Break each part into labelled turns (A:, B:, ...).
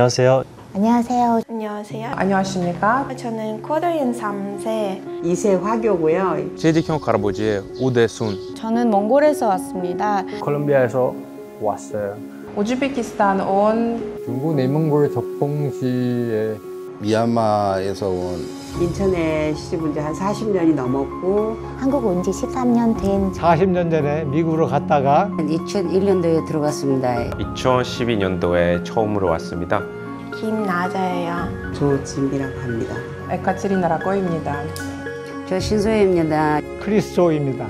A: 안녕하세요.
B: 안녕하세요.
C: 안녕하세요.
D: 안녕하십니까?
C: 저는 코리안 3세.
D: 2세 화교고요.
E: 제디형 할아버지의 오대순.
F: 저는 몽골에서 왔습니다.
G: 콜롬비아에서 왔어요.
D: 우즈베키스탄 온
H: 중국 내몽골 적봉시에
I: 미얀마에서 온
D: 인천에 시집 온 지 한 40년이 넘었고
B: 한국 온 지 13년 된
G: 40년 전에 미국으로 갔다가
J: 2001년도에 들어갔습니다.
K: 2012년도에 처음으로 왔습니다.
C: 김나자예요.
D: 조진비라고 합니다. 에카테리나라고입니다.
J: 저 신소혜입니다.
G: 크리스토입니다.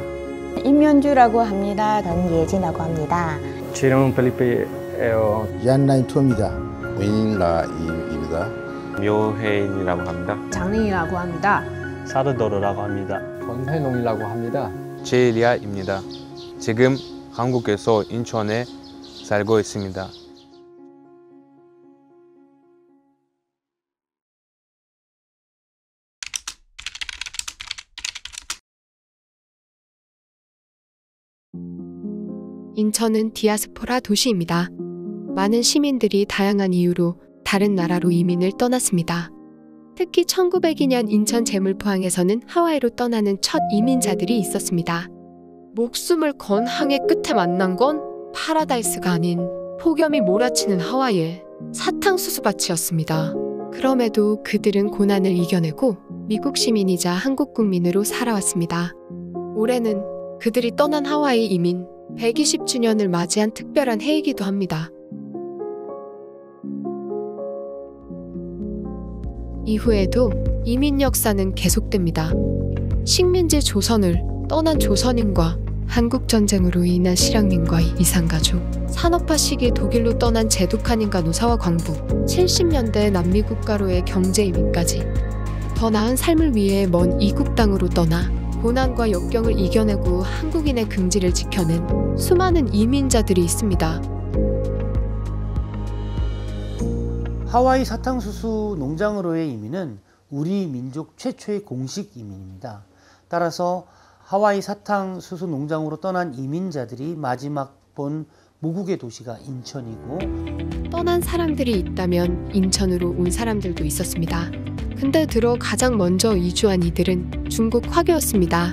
F: 임현주라고 합니다.
B: 저는 예진이라고 합니다.
G: 제 이름은 펠리페예요.
I: 얀나인토입니다. 윈라임입니다.
K: 묘혜인이라고 합니다.
F: 장린이라고 합니다.
A: 사르도르라고 합니다.
H: 권혜농이라고 합니다.
E: 제리아입니다. 지금 한국에서 인천에 살고 있습니다.
L: 인천은 디아스포라 도시입니다. 많은 시민들이 다양한 이유로 다른 나라로 이민을 떠났습니다. 특히 1902년 인천 제물포항에서는 하와이로 떠나는 첫 이민자들이 있었습니다. 목숨을 건 항해 끝에 만난 건 파라다이스가 아닌 폭염이 몰아치는 하와이의 사탕수수밭이었습니다. 그럼에도 그들은 고난을 이겨내고 미국 시민이자 한국 국민으로 살아왔습니다. 올해는 그들이 떠난 하와이 이민 120주년을 맞이한 특별한 해이기도 합니다. 이후에도 이민 역사는 계속됩니다. 식민지 조선을 떠난 조선인과 한국전쟁으로 인한 실향민과의 이산가족, 산업화 시기 독일로 떠난 제독한인과 노사와 광부, 70년대 남미 국가로의 경제이민까지 더 나은 삶을 위해 먼 이국 땅으로 떠나 고난과 역경을 이겨내고 한국인의 긍지를 지켜낸 수많은 이민자들이 있습니다.
M: 하와이 사탕수수 농장으로의 이민은 우리 민족 최초의 공식 이민입니다. 따라서 하와이 사탕수수 농장으로 떠난 이민자들이 마지막 본 모국의 도시가 인천이고,
L: 떠난 사람들이 있다면 인천으로 온 사람들도 있었습니다. 근대 들어 가장 먼저 이주한 이들은 중국 화교였습니다.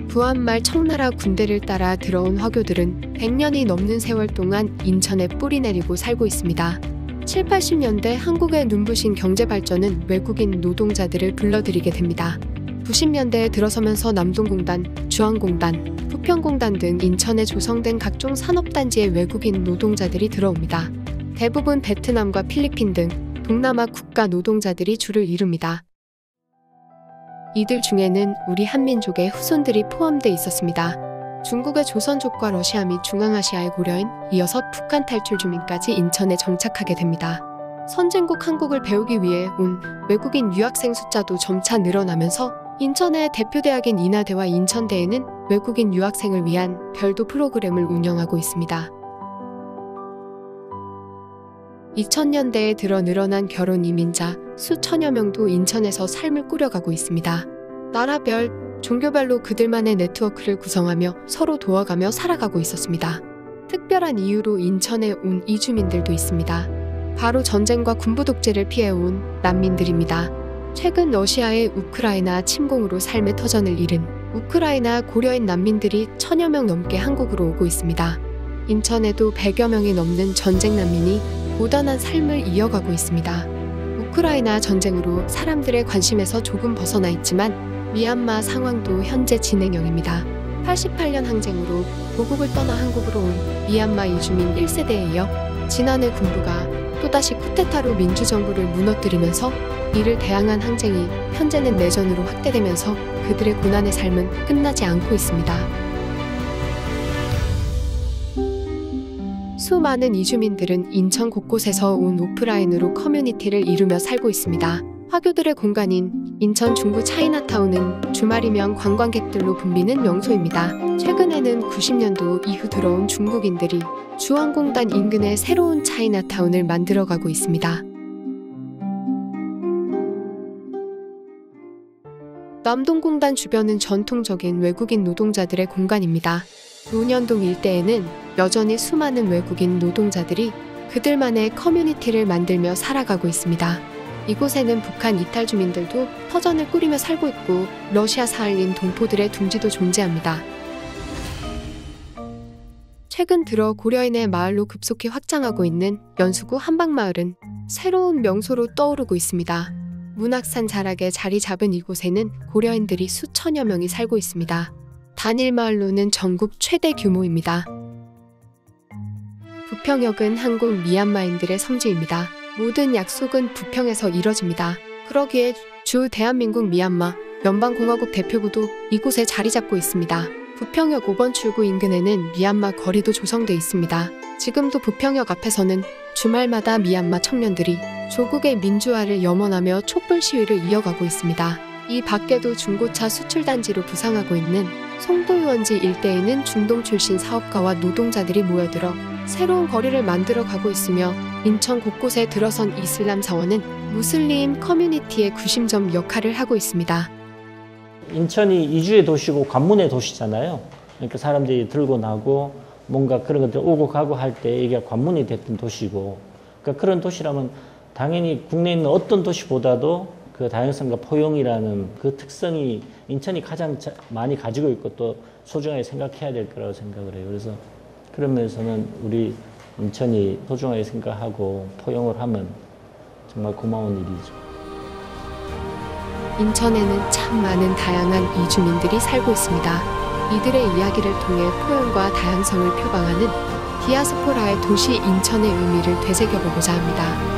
L: 부안말 청나라 군대를 따라 들어온 화교들은 100년이 넘는 세월 동안 인천에 뿌리 내리고 살고 있습니다. 7, 80년대 한국의 눈부신 경제발전은 외국인 노동자들을 불러들이게 됩니다. 90년대에 들어서면서 남동공단, 주한공단, 부평공단 등 인천에 조성된 각종 산업단지에 외국인 노동자들이 들어옵니다. 대부분 베트남과 필리핀 등 동남아 국가 노동자들이 주를 이룹니다. 이들 중에는 우리 한민족의 후손들이 포함돼 있었습니다. 중국의 조선족과 러시아 및 중앙아시아의 고려인, 이어서 북한 탈출 주민까지 인천에 정착하게 됩니다. 선진국 한국을 배우기 위해 온 외국인 유학생 숫자도 점차 늘어나면서 인천의 대표 대학인 인하대와 인천대에는 외국인 유학생을 위한 별도 프로그램을 운영하고 있습니다. 2000년대에 들어 늘어난 결혼 이민자 수천여 명도 인천에서 삶을 꾸려가고 있습니다. 나라별, 종교별로 그들만의 네트워크를 구성하며 서로 도와가며 살아가고 있었습니다. 특별한 이유로 인천에 온 이주민들도 있습니다. 바로 전쟁과 군부 독재를 피해온 난민들입니다. 최근 러시아의 우크라이나 침공으로 삶의 터전을 잃은 우크라이나 고려인 난민들이 1000여 명 넘게 한국으로 오고 있습니다. 인천에도 100여 명이 넘는 전쟁 난민이 고단한 삶을 이어가고 있습니다. 우크라이나 전쟁으로 사람들의 관심에서 조금 벗어나 있지만 미얀마 상황도 현재 진행형입니다. 88년 항쟁으로 고국을 떠나 한국으로 온 미얀마 이주민 1세대에 이어 지난해 군부가 또다시 쿠데타로 민주정부를 무너뜨리면서 이를 대항한 항쟁이 현재는 내전으로 확대되면서 그들의 고난의 삶은 끝나지 않고 있습니다. 수많은 이주민들은 인천 곳곳에서 온 오프라인으로 커뮤니티를 이루며 살고 있습니다. 화교들의 공간인 인천 중구 차이나타운은 주말이면 관광객들로 붐비는 명소입니다. 최근에는 90년도 이후 들어온 중국인들이 주한공단 인근에 새로운 차이나타운을 만들어가고 있습니다. 남동공단 주변은 전통적인 외국인 노동자들의 공간입니다. 논현동 일대에는 여전히 수많은 외국인 노동자들이 그들만의 커뮤니티를 만들며 살아가고 있습니다. 이곳에는 북한 이탈 주민들도 터전을 꾸리며 살고 있고 러시아 사할린 동포들의 둥지도 존재합니다. 최근 들어 고려인의 마을로 급속히 확장하고 있는 연수구 한방마을은 새로운 명소로 떠오르고 있습니다. 문학산 자락에 자리 잡은 이곳에는 고려인들이 수천여 명이 살고 있습니다. 단일 마을로는 전국 최대 규모입니다. 부평역은 한국 미얀마인들의 성지입니다. 모든 약속은 부평에서 이뤄집니다. 그러기에 주 대한민국 미얀마 연방공화국 대표부도 이곳에 자리 잡고 있습니다. 부평역 5번 출구 인근에는 미얀마 거리도 조성돼 있습니다. 지금도 부평역 앞에서는 주말마다 미얀마 청년들이 조국의 민주화를 염원하며 촛불 시위를 이어가고 있습니다. 이 밖에도 중고차 수출단지로 부상하고 있는 송도유원지 일대에는 중동 출신 사업가와 노동자들이 모여들어 새로운 거리를 만들어 가고 있으며 인천 곳곳에 들어선 이슬람 사원은 무슬림 커뮤니티의 구심점 역할을 하고 있습니다.
A: 인천이 이주의 도시고 관문의 도시잖아요. 그러니까 사람들이 들고 나고 뭔가 그런 것들 오고 가고 할 때 이게 관문이 됐던 도시고, 그러니까 그런 도시라면 당연히 국내에 있는 어떤 도시보다도 그 다양성과 포용이라는 그 특성이 인천이 가장 많이 가지고 있고 또 소중하게 생각해야 될 거라고 생각을 해요. 그래서 그런 면에서는 우리 인천이 소중하게 생각하고 포용을 하면 정말 고마운 일이죠.
L: 인천에는 참 많은 다양한 이주민들이 살고 있습니다. 이들의 이야기를 통해 포용과 다양성을 표방하는 디아스포라의 도시 인천의 의미를 되새겨보고자 합니다.